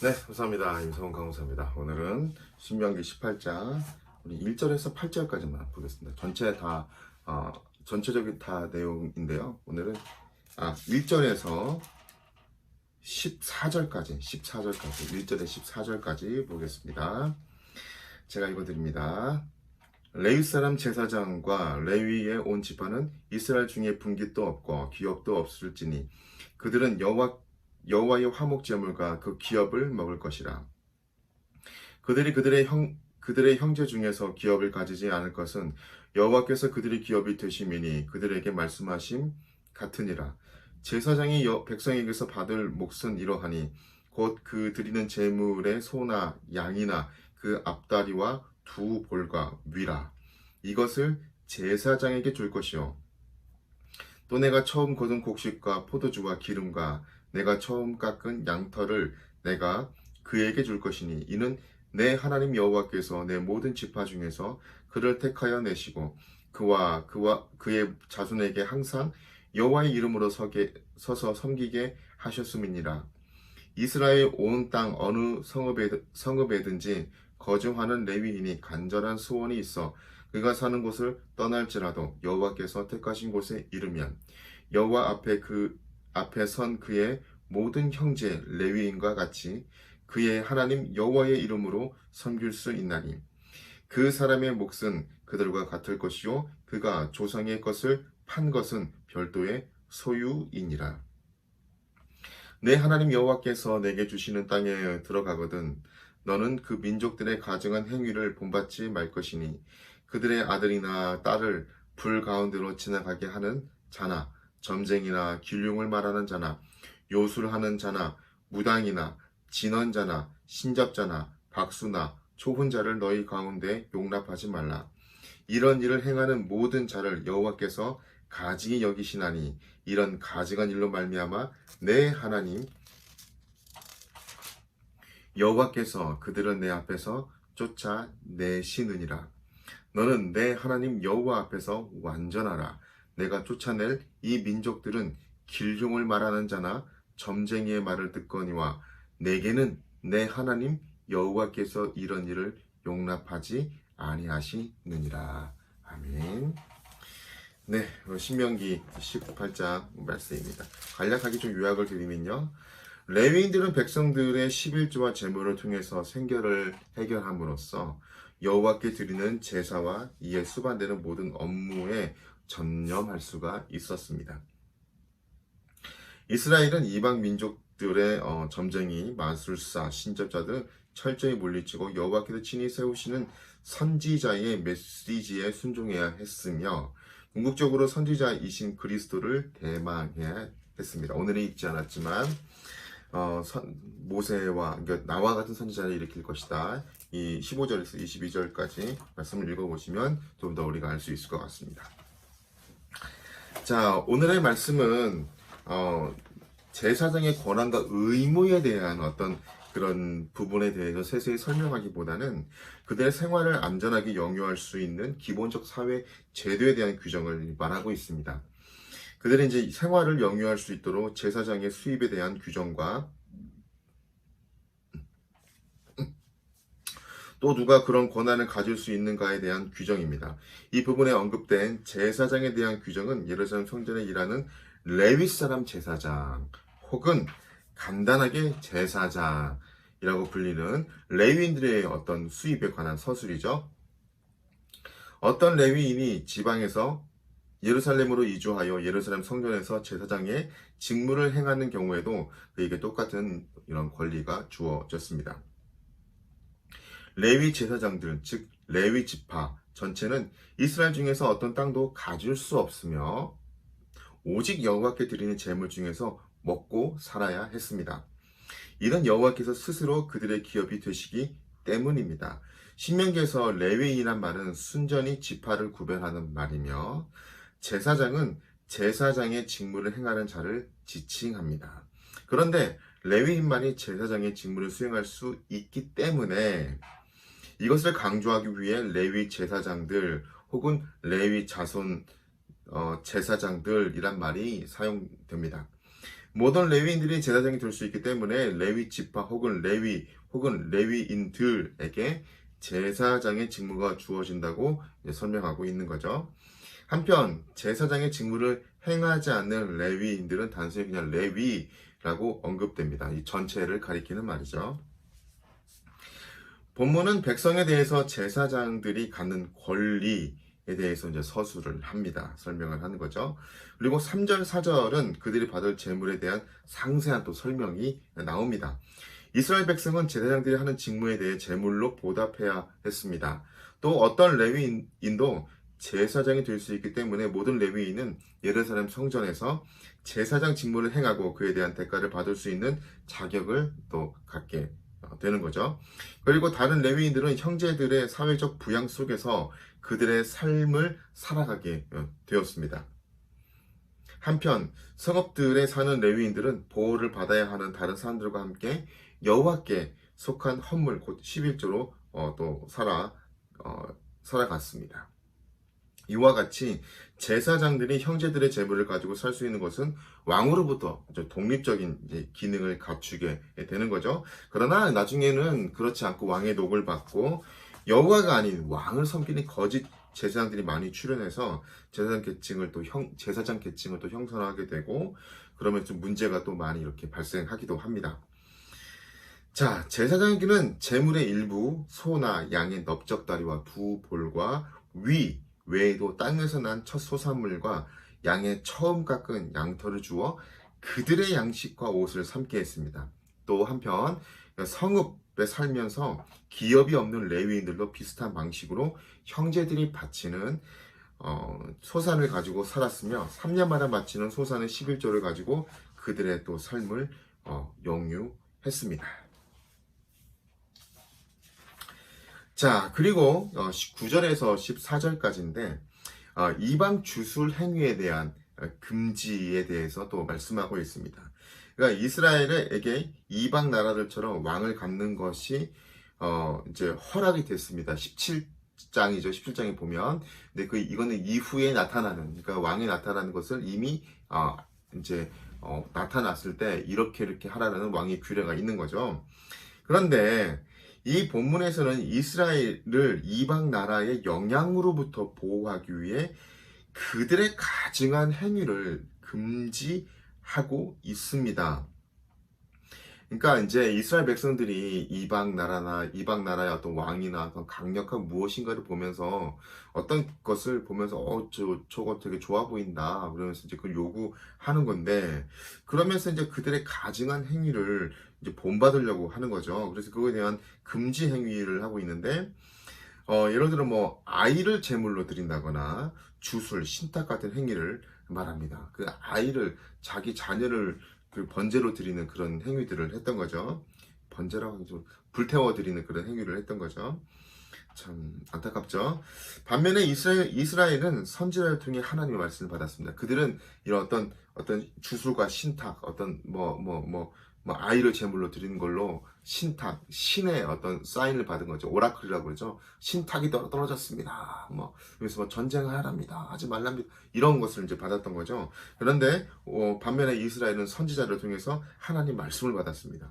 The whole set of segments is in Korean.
네, 감사합니다. 임성훈 강호사입니다. 오늘은 신명기 18장 우리 1절에서 8절까지만 보겠습니다. 전체적인 다 내용인데요. 오늘은 1절에서 14절까지 1절에 14절까지 보겠습니다. 제가 읽어드립니다. 레위 사람 제사장과 레위의 온 지파는 이스라엘 중에 분깃도 없고 기업도 없을지니 그들은 여호와의 화목 제물과 그 기업을 먹을 것이라. 그들이 그들의 형제 중에서 기업을 가지지 않을 것은 여호와께서 그들의 기업이 되심이니 그들에게 말씀하심 같으니라. 제사장이 백성에게서 받을 몫은 이러하니 곧 그 드리는 제물의 소나 양이나 그 앞다리와 두 볼과 위라. 이것을 제사장에게 줄 것이요. 또 내가 처음 거둔 곡식과 포도주와 기름과 내가 처음 깎은 양털을 내가 그에게 줄 것이니 이는 내 하나님 여호와께서 내 모든 지파 중에서 그를 택하여 내시고 그와 그의 자손에게 항상 여호와의 이름으로 서서 섬기게 하셨음이니라. 이스라엘 온 땅 어느 성읍에든지 거주하는 레위인이 간절한 소원이 있어 그가 사는 곳을 떠날지라도 여호와께서 택하신 곳에 이르면 여호와 앞에 선 그의 모든 형제 레위인과 같이 그의 하나님 여호와의 이름으로 섬길 수 있나니 그 사람의 몫은 그들과 같을 것이요 그가 조상의 것을 판 것은 별도의 소유이니라. 내 하나님 여호와께서 내게 주시는 땅에 들어가거든 너는 그 민족들의 가증한 행위를 본받지 말 것이니 그들의 아들이나 딸을 불 가운데로 지나가게 하는 자나 점쟁이나 길흉을 말하는 자나 요술하는 자나 무당이나 진언자나 신잡자나 박수나 초혼자를 너희 가운데 용납하지 말라. 이런 일을 행하는 모든 자를 여호와께서 가증히 여기시나니 이런 가증한 일로 말미암아 내 하나님 여호와께서 그들을 내 앞에서 쫓아내시느니라. 너는 내 하나님 여호와 앞에서 완전하라. 내가 쫓아낼 이 민족들은 길흉을 말하는 자나 점쟁이의 말을 듣거니와 내게는 내 하나님 여호와께서 이런 일을 용납하지 아니하시느니라. 아멘. 네, 신명기 18장 말씀입니다. 간략하게 좀 요약을 드리면요. 레위인들은 백성들의 11조와 제물을 통해서 생계를 해결함으로써 여호와께 드리는 제사와 이에 수반되는 모든 업무에 전념할 수가 있었습니다. 이스라엘은 이방 민족들의 점쟁이, 마술사, 신접자 등 철저히 물리치고 여호와께서 친히 세우시는 선지자의 메시지에 순종해야 했으며 궁극적으로 선지자이신 그리스도를 대망해야 했습니다. 오늘은 읽지 않았지만 모세와 그러니까 나와 같은 선지자를 일으킬 것이다. 이 15절에서 22절까지 말씀을 읽어보시면 좀 더 우리가 알 수 있을 것 같습니다. 자, 오늘의 말씀은 제사장의 권한과 의무에 대한 어떤 그런 부분에 대해서 세세히 설명하기보다는 그들의 생활을 안전하게 영유할 수 있는 기본적 사회 제도에 대한 규정을 말하고 있습니다. 그들은 이제 생활을 영유할 수 있도록 제사장의 수입에 대한 규정과 또 누가 그런 권한을 가질 수 있는가에 대한 규정입니다. 이 부분에 언급된 제사장에 대한 규정은 예루살렘 성전에 일하는 레위 사람 제사장 혹은 간단하게 제사장이라고 불리는 레위인들의 어떤 수입에 관한 서술이죠. 어떤 레위인이 지방에서 예루살렘으로 이주하여 예루살렘 성전에서 제사장의 직무를 행하는 경우에도 그에게 똑같은 이런 권리가 주어졌습니다. 레위 제사장들, 즉 레위 지파 전체는 이스라엘 중에서 어떤 땅도 가질 수 없으며 오직 여호와께 드리는 제물 중에서 먹고 살아야 했습니다. 이는 여호와께서 스스로 그들의 기업이 되시기 때문입니다. 신명기에서 레위인이란 말은 순전히 지파를 구별하는 말이며 제사장은 제사장의 직무를 행하는 자를 지칭합니다. 그런데 레위인만이 제사장의 직무를 수행할 수 있기 때문에 이것을 강조하기 위해 레위 제사장들 혹은 레위 자손 제사장들이란 말이 사용됩니다. 모든 레위인들이 제사장이 될 수 있기 때문에 레위 지파 혹은 레위인들에게 제사장의 직무가 주어진다고 설명하고 있는 거죠. 한편 제사장의 직무를 행하지 않는 레위인들은 단순히 그냥 레위라고 언급됩니다. 이 전체를 가리키는 말이죠. 본문은 백성에 대해서 제사장들이 갖는 권리에 대해서 이제 서술을 합니다. 설명을 하는 거죠. 그리고 3절, 4절은 그들이 받을 재물에 대한 상세한 또 설명이 나옵니다. 이스라엘 백성은 제사장들이 하는 직무에 대해 제물로 보답해야 했습니다. 또 어떤 레위인도 제사장이 될 수 있기 때문에 모든 레위인은 예루살렘 성전에서 제사장 직무를 행하고 그에 대한 대가를 받을 수 있는 자격을 또 갖게 되는 거죠. 그리고 다른 레위인들은 형제들의 사회적 부양 속에서 그들의 삶을 살아가게 되었습니다. 한편 성읍들에 사는 레위인들은 보호를 받아야 하는 다른 사람들과 함께 여호와께 속한 헌물 곧 11조로 또 살아갔습니다. 이와 같이 제사장들이 형제들의 재물을 가지고 살 수 있는 것은 왕으로부터 독립적인 기능을 갖추게 되는 거죠. 그러나 나중에는 그렇지 않고 왕의 녹을 받고 여호와가 아닌 왕을 섬기는 거짓 제사장들이 많이 출현해서 제사장 계층을 또 형성하게 되고 그러면 좀 문제가 또 많이 이렇게 발생하기도 합니다. 자, 제사장에게는 재물의 일부, 소나 양의 넓적다리와 두 볼과 위 외에도 땅에서 난 첫 소산물과 양의 처음 깎은 양털을 주어 그들의 양식과 옷을 삼게 했습니다. 또 한편 성읍에 살면서 기업이 없는 레위인들도 비슷한 방식으로 형제들이 바치는 소산을 가지고 살았으며 3년마다 바치는 소산의 11조를 가지고 그들의 또 삶을 영유했습니다. 자, 그리고 9절에서 14절까지인데 이방 주술 행위에 대한 금지에 대해서 또 말씀하고 있습니다. 그러니까 이스라엘에게 이방 나라들처럼 왕을 갖는 것이 이제 허락이 됐습니다. 17장이죠. 17장에 보면. 근데 이거는 이후에 나타나는, 그러니까 왕이 나타나는 것을 이미 이제 나타났을 때 이렇게 하라는 왕의 규례가 있는 거죠. 그런데 이 본문에서는 이스라엘을 이방 나라의 영향으로부터 보호하기 위해 그들의 가증한 행위를 금지하고 있습니다. 그러니까 이제 이스라엘 백성들이 이방 나라의 어떤 왕이나 어떤 강력한 무엇인가를 보면서 어떤 것을 보면서 저거 되게 좋아 보인다 그러면서 이제 그걸 요구하는 건데 그러면서 이제 그들의 가증한 행위를 이제 본받으려고 하는 거죠. 그래서 그거에 대한 금지 행위를 하고 있는데 예를 들어 뭐 아이를 제물로 드린다거나 주술, 신탁 같은 행위를 말합니다. 그 아이를 자기 자녀를 그 번제로 드리는 그런 행위들을 했던 거죠. 번제라고 하기 좀 불태워 드리는 그런 행위를 했던 거죠. 참 안타깝죠. 반면에 이스라엘은 선지자를 통해 하나님의 말씀을 받았습니다. 그들은 이런 어떤 주술과 신탁, 어떤 아이를 제물로 드리는 걸로 신탁, 신의 어떤 사인을 받은 거죠. 오라클이라고 그러죠. 신탁이 떨어졌습니다. 그래서 전쟁을 하랍니다. 하지 말랍니다. 이런 것을 이제 받았던 거죠. 그런데 반면에 이스라엘은 선지자를 통해서 하나님 말씀을 받았습니다.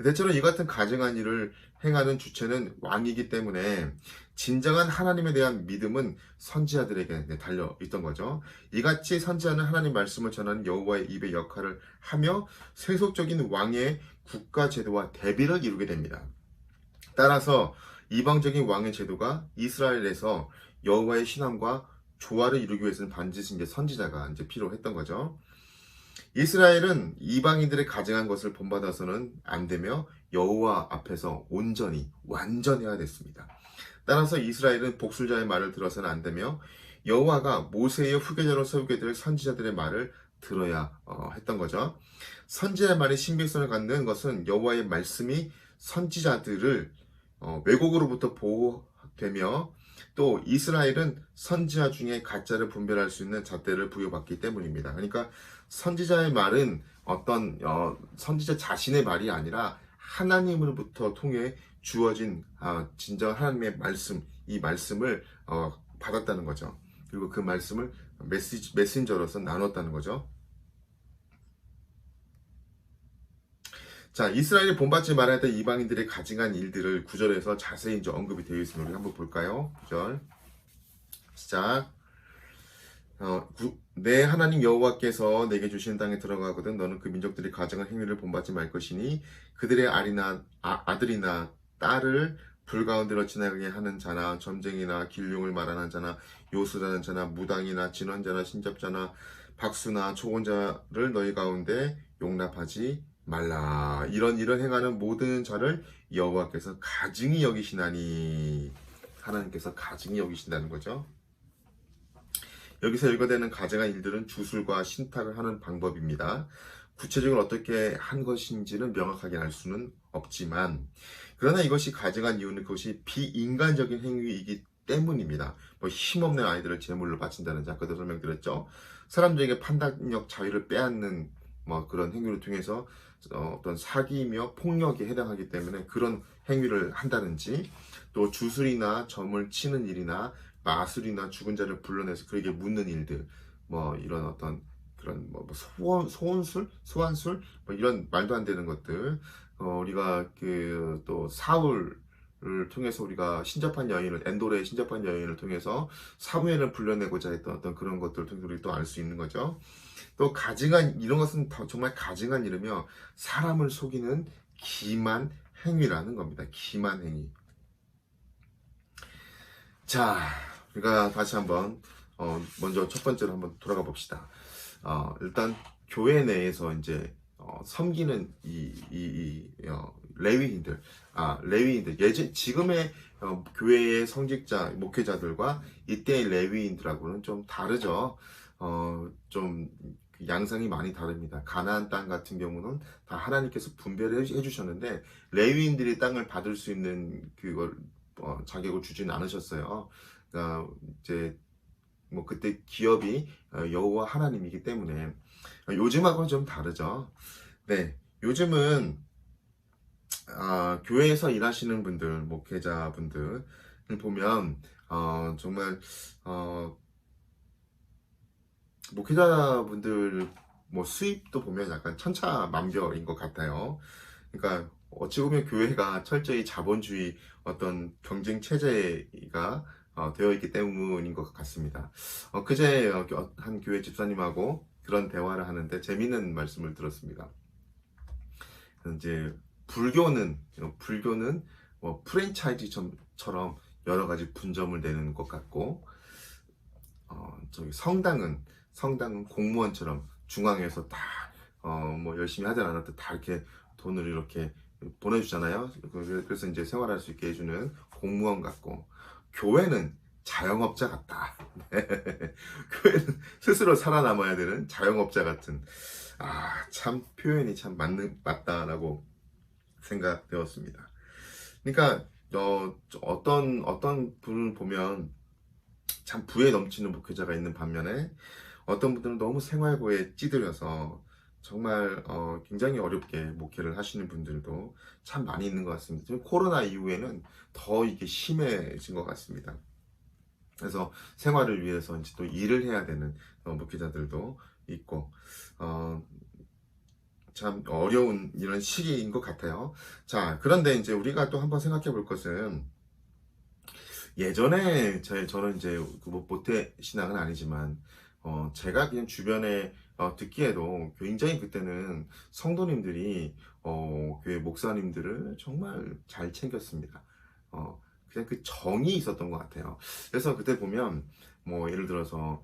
대체로 이 같은 가증한 일을 행하는 주체는 왕이기 때문에 진정한 하나님에 대한 믿음은 선지자들에게 달려 있던 거죠. 이같이 선지자는 하나님 말씀을 전하는 여호와의 입의 역할을 하며 세속적인 왕의 국가 제도와 대비를 이루게 됩니다. 따라서 이방적인 왕의 제도가 이스라엘에서 여호와의 신앙과 조화를 이루기 위해서는 반드시 이제 선지자가 이제 필요했던 거죠. 이스라엘은 이방인들의 가증한 것을 본받아서는 안 되며 여호와 앞에서 온전히 완전해야 됐습니다. 따라서 이스라엘은 복술자의 말을 들어서는 안 되며 여호와가 모세의 후계자로 세우게 될 선지자들의 말을 들어야 했던 거죠. 선지자의 말이 신빙성을 갖는 것은 여호와의 말씀이 선지자들을 왜곡으로부터 보호되며 또 이스라엘은 선지자 중에 가짜를 분별할 수 있는 잣대를 부여받기 때문입니다. 그러니까 선지자의 말은 어떤 선지자 자신의 말이 아니라 하나님으로부터 통해 주어진 진정 하나님의 말씀, 이 말씀을 받았다는 거죠. 그리고 그 말씀을 메신저로서 나눴다는 거죠. 자, 이스라엘이 본받지 말아야 될 이방인들의 가증한 일들을 구절에서 자세히 이제 언급이 되어 있습니다. 우리 한번 볼까요? 구절 시작. 내 하나님 여호와께서 내게 주신 땅에 들어가거든 너는 그 민족들이 가증한 행위를 본받지 말 것이니 그들의 아들이나 딸을 불 가운데로 지나가게 하는 자나 점쟁이나 길흉을 말하는 자나 요술하는 자나 무당이나 진원자나 신잡자나 박수나 초혼자를 너희 가운데 용납하지 말라. 이런 일을 행하는 모든 자를 여호와께서 가증히 여기시나니. 하나님께서 가증히 여기신다는 거죠. 여기서 일과되는 가증한 일들은 주술과 신탁을 하는 방법입니다. 구체적으로 어떻게 한 것인지는 명확하게 알 수는 없지만, 그러나 이것이 가증한 이유는 그것이 비인간적인 행위이기 때문입니다. 뭐 힘없는 아이들을 제물로 바친다는지 아까도 설명드렸죠. 사람들에게 판단력 자유를 빼앗는 뭐 그런 행위를 통해서 어떤 사기이며 폭력에 해당하기 때문에 그런 행위를 한다든지, 또 주술이나 점을 치는 일이나 마술이나 죽은 자를 불러내서 그에게 묻는 일들, 뭐 이런 어떤 그런 뭐 소원술, 소환술, 뭐 이런 말도 안 되는 것들, 우리가 그 또 사울을 통해서 우리가 신접한 여인을, 엔돌의 신접한 여인을 통해서 사무엘을 불러내고자 했던 어떤 그런 것들을 통해서 우리 또 알 수 있는 거죠. 또 가증한 이런 것은 정말 가증한 일이며 사람을 속이는 기만 행위라는 겁니다. 기만 행위. 자, 우리가 다시 한번 먼저 첫 번째로 한번 돌아가 봅시다. 일단 교회 내에서 이제 섬기는 레위인들, 지금의 교회의 성직자 목회자들과 이때의 레위인들하고는 좀 다르죠. 좀 양상이 많이 다릅니다. 가나안 땅 같은 경우는 다 하나님께서 분배를 해주셨는데 레위인들이 땅을 받을 수 있는 그걸 자격을 주지는 않으셨어요. 그러니까 이제 뭐 그때 기업이 여호와 하나님이기 때문에 요즘하고는 좀 다르죠. 네, 요즘은 교회에서 일하시는 분들, 목회자분들을 보면 정말 목회자분들 뭐 수입도 보면 약간 천차만별인 것 같아요. 그러니까 어찌 보면 교회가 철저히 자본주의 어떤 경쟁 체제가 되어 있기 때문인 것 같습니다. 그제 한 교회 집사님하고 그런 대화를 하는데 재미있는 말씀을 들었습니다. 이제 불교는 뭐 프랜차이즈처럼 여러 가지 분점을 내는 것 같고, 저기 성당은 공무원처럼 중앙에서 다 뭐 열심히 하지 않아도 다 이렇게 돈을 이렇게 보내주잖아요. 그래서 이제 생활할 수 있게 해주는 공무원 같고, 교회는 자영업자 같다. 교회는 스스로 살아남아야 되는 자영업자 같은, 참 표현이 참 맞다라고 생각되었습니다. 그러니까 어떤 분을 보면 참 부에 넘치는 목회자가 있는 반면에 어떤 분들은 너무 생활고에 찌들여서 정말 굉장히 어렵게 목회를 하시는 분들도 참 많이 있는 것 같습니다. 지금 코로나 이후에는 더 이게 심해진 것 같습니다. 그래서 생활을 위해서 이제 또 일을 해야 되는 목회자들도 있고 참 어려운 이런 시기인 것 같아요. 자, 그런데 이제 우리가 또 한번 생각해 볼 것은, 예전에 저는 이제 모태 신앙은 아니지만 제가 그냥 주변에 듣기에도 굉장히 그때는 성도님들이 교회 목사님들을 정말 잘 챙겼습니다. 그냥 그 정이 있었던 것 같아요. 그래서 그때 보면 뭐 예를 들어서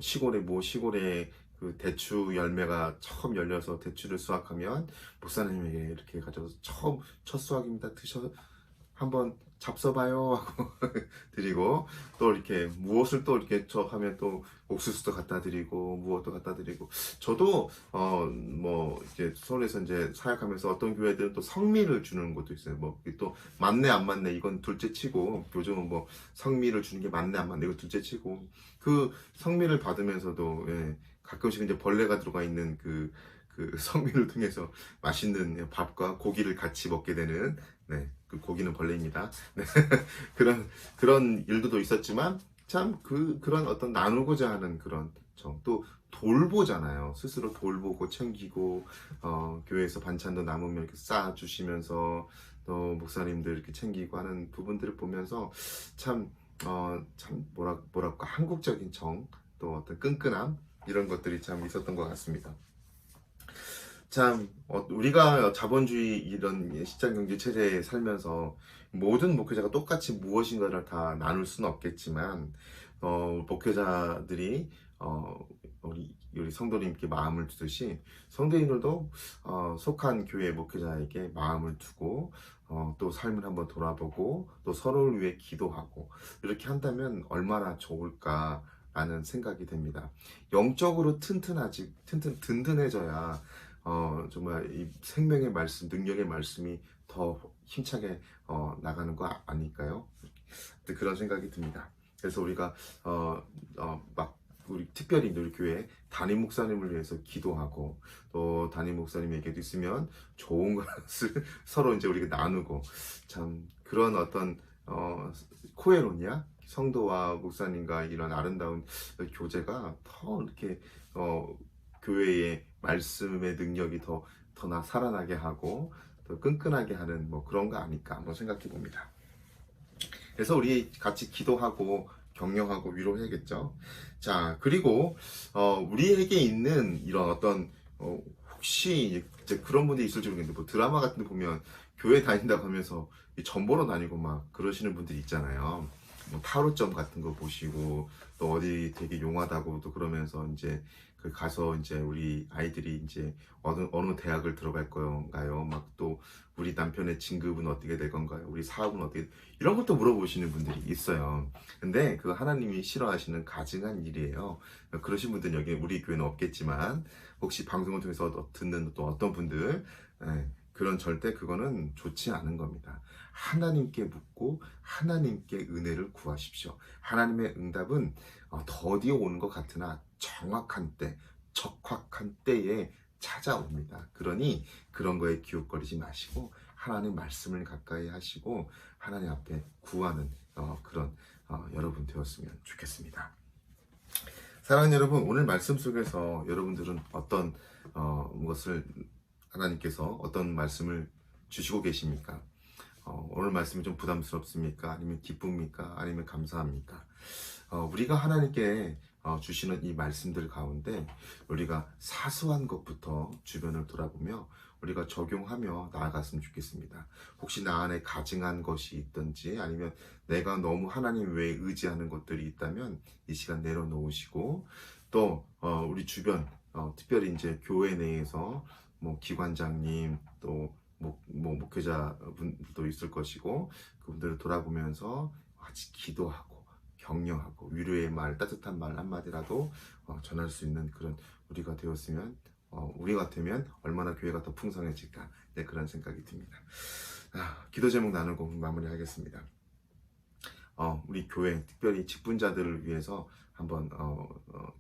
시골에 그 대추 열매가 처음 열려서 대추를 수확하면 목사님에게 이렇게 가져서 첫 수확입니다. 한번 잡숴봐요 하고 드리고, 또 이렇게 무엇을 또 이렇게 하면 또 옥수수도 갖다 드리고 무엇도 갖다 드리고, 저도 뭐 이제 서울에서 이제 사역하면서 어떤 교회들은 또 성미를 주는 것도 있어요. 뭐 또 맞네 안 맞네 이건 둘째 치고, 요즘은 뭐 성미를 주는 게 맞네 안 맞네 이거 둘째 치고, 그 성미를 받으면서도 가끔씩 이제 벌레가 들어가 있는 그 성미를 통해서 맛있는 밥과 고기를 같이 먹게 되는, 그 고기는 벌레입니다. 네. 그런 일들도 있었지만 참 그런 어떤 나누고자 하는 그런 정, 또 돌보잖아요. 스스로 돌보고 챙기고 교회에서 반찬도 남으면 이렇게 쌓아주시면서 또 목사님들 이렇게 챙기고 하는 부분들을 보면서 참 뭐랄까 한국적인 정, 또 어떤 끈끈함 이런 것들이 참 있었던 것 같습니다. 참 우리가 자본주의 이런 시장 경제 체제에 살면서 모든 목회자가 똑같이 무엇인가를 다 나눌 수는 없겠지만 목회자들이 우리 성도님께 마음을 두듯이 성도님들도 속한 교회 목회자에게 마음을 두고 또 삶을 한번 돌아보고 또 서로를 위해 기도하고 이렇게 한다면 얼마나 좋을까라는 생각이 됩니다. 영적으로 든든해져야 정말 이 생명의 말씀, 능력의 말씀이 더 힘차게 나가는 거 아닐까요? 그런 생각이 듭니다. 그래서 우리가 우리 특별히 우리 교회 담임 목사님을 위해서 기도하고 또 담임 목사님에게도 있으면 좋은 것을 서로 이제 우리가 나누고 참 그런 어떤 코에노니아 성도와 목사님과 이런 아름다운 교제가 더 이렇게 교회의 말씀의 능력이 더 살아나게 하고 더 끈끈하게 하는 뭐 그런 거 아닐까 한번 생각해 봅니다. 그래서 우리 같이 기도하고 격려하고 위로해야겠죠. 자, 그리고 우리에게 있는 이런 어떤 혹시 이제 그런 분들이 있을지 모르겠는데 뭐 드라마 같은 데 보면 교회 다닌다고 하면서 점 보러 다니고 막 그러시는 분들이 있잖아요. 뭐 타로점 같은 거 보시고 또 어디 되게 용하다고 또 그러면서 이제 그 가서 이제 우리 아이들이 이제 어느 대학을 들어갈 건가요? 막 또 우리 남편의 진급은 어떻게 될 건가요? 우리 사업은 어떻게 이런 것도 물어보시는 분들이 있어요. 근데 그 하나님이 싫어하시는 가증한 일이에요. 그러신 분들은 여기 우리 교회는 없겠지만 혹시 방송을 통해서 듣는 또 어떤 분들 그런 절대 그거는 좋지 않은 겁니다. 하나님께 묻고 하나님께 은혜를 구하십시오. 하나님의 응답은 더디어 오는 것 같으나 정확한 때, 적확한 때에 찾아옵니다. 그러니 그런 거에 기웃거리지 마시고 하나님 말씀을 가까이 하시고 하나님 앞에 구하는 그런 여러분 되었으면 좋겠습니다. 사랑하는 여러분, 오늘 말씀 속에서 여러분들은 어떤 것을 하나님께서 어떤 말씀을 주시고 계십니까? 오늘 말씀이 좀 부담스럽습니까? 아니면 기쁩니까? 아니면 감사합니까? 우리가 하나님께 주시는 이 말씀들 가운데 우리가 사소한 것부터 주변을 돌아보며 우리가 적용하며 나아갔으면 좋겠습니다. 혹시 나 안에 가증한 것이 있든지 아니면 내가 너무 하나님 외에 의지하는 것들이 있다면 이 시간 내려놓으시고 또 우리 주변 특별히 이제 교회 내에서 뭐 기관장님 또 목회자분도 있을 것이고 그분들을 돌아보면서 같이 기도하고 격려하고 위로의 말, 따뜻한 말 한마디라도 전할 수 있는 그런 우리가 되었으면 우리가 되면 얼마나 교회가 더 풍성해질까 그런 생각이 듭니다. 기도 제목 나누고 마무리하겠습니다. 우리 교회 특별히 직분자들을 위해서 한번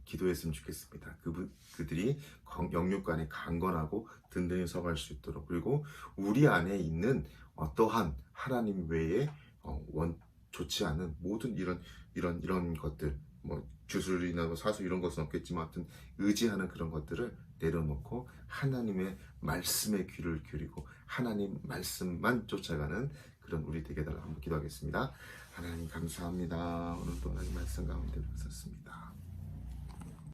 기도했으면 좋겠습니다. 그들이 영육간에 강건하고 든든히 서갈 수 있도록 그리고 우리 안에 있는 어떠한 하나님 외에 좋지 않은 모든 이런 것들 뭐 주술이나 뭐 사수 이런 것은 없겠지만 하여튼 의지하는 그런 것들을 내려놓고 하나님의 말씀에 귀를 기울이고 하나님 말씀만 쫓아가는 그런 우리 되게 달라고 한번 기도하겠습니다. 하나님 감사합니다. 오늘도 하나님 말씀 가운데 있었습니다.